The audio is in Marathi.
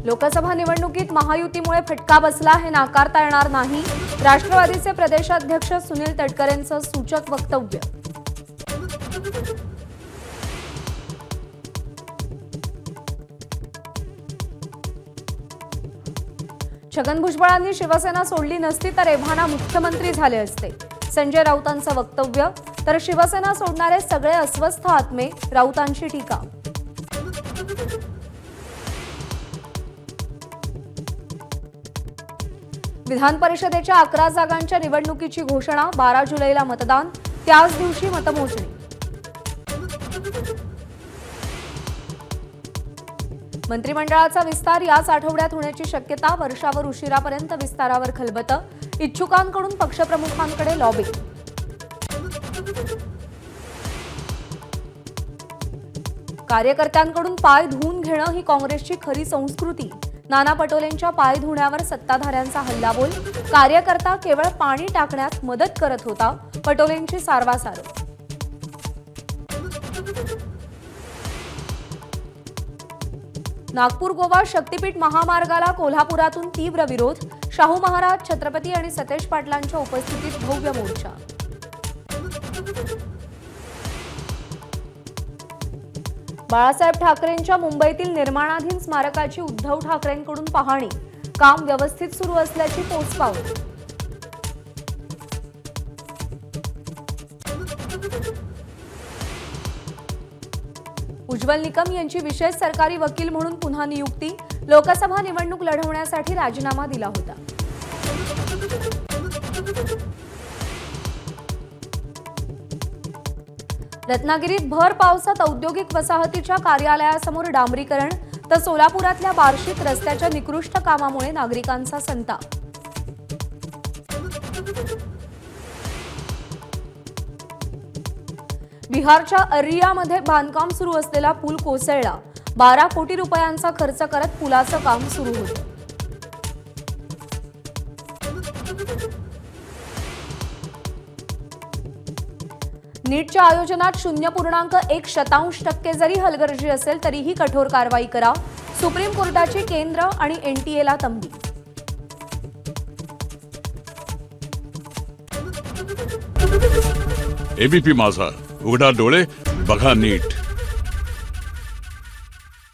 लोकसभा निवडणुकीत महायुतीमुळे फटका बसला हे नाकारता येणार नाही। राष्ट्रवादीचे प्रदेशाध्यक्ष सुनील तटकरेंचं सूचक वक्तव्य। छगन भुजबळांनी शिवसेना सोडली नसती तर एव्हाना मुख्यमंत्री झाले असते, संजय राऊतांचं वक्तव्य। तर शिवसेना सोडणारे सगळे अस्वस्थ आत्मे, राऊतांची टीका। विधान परिषदेच्या 11 जागांच्या निवडणुकीची घोषणा, 12 जुलैला मतदान, त्याच दिवशी मतमोजणी। मंत्रिमंडळाचा विस्तार याच आठवड्यात होण्याची शक्यता, वर्षावर उशिरापर्यंत विस्तारावर खलबतं, इच्छुकांकडून पक्षप्रमुखांकडे लॉबी। कार्यकर्त्यांकडून पाय धुवून घेणं ही काँग्रेसची खरी संस्कृती, नाना पटोलेंच्या पाय धुण्यावर सत्ताधाऱ्यांचा हल्लाबोल। कार्यकर्ता केवळ पाणी टाकण्यात मदत करत होता, पटोलेंची सारवासार। नागपूर गोवा शक्तीपीठ महामार्गाला कोल्हापुरातून तीव्र विरोध, शाहू महाराज, छत्रपती आणि सतेज पाटलांच्या उपस्थितीत भव्य मोर्चा। बाळासाहेब ठाकरेंच्या मुंबईतील निर्माणाधीन स्मारकाची उद्धव ठाकरेंकडून पाहणी, काम व्यवस्थित सुरू असल्याची पोचपावती। उज्ज्वल निकम यांची विशेष सरकारी वकील म्हणून पुन्हा नियुक्ती, लोकसभा निवडणूक लढवण्यासाठी राजीनामा दिला होता। रत्नागिरीत भर पावसात औद्योगिक वसाहतीच्या कार्यालयासमोर डांबरीकरण, तर सोलापुरातल्या बार्शीत रस्त्याच्या निकृष्ट कामामुळे नागरिकांचा संताप। बिहारच्या अररियामध्ये बांधकाम सुरू असलेला पूल कोसळला, 12 कोटी रुपयांचा खर्च करत पुलाचं काम सुरू होतं। नीटच्या आयोजनात 0.1% जरी हलगर्जी असेल तरीही कठोर कारवाई करा, सुप्रीम कोर्टाची केंद्र आणि एनटीएला तंबी। एबीपी माझा, उघडा डोळे बघा नीट।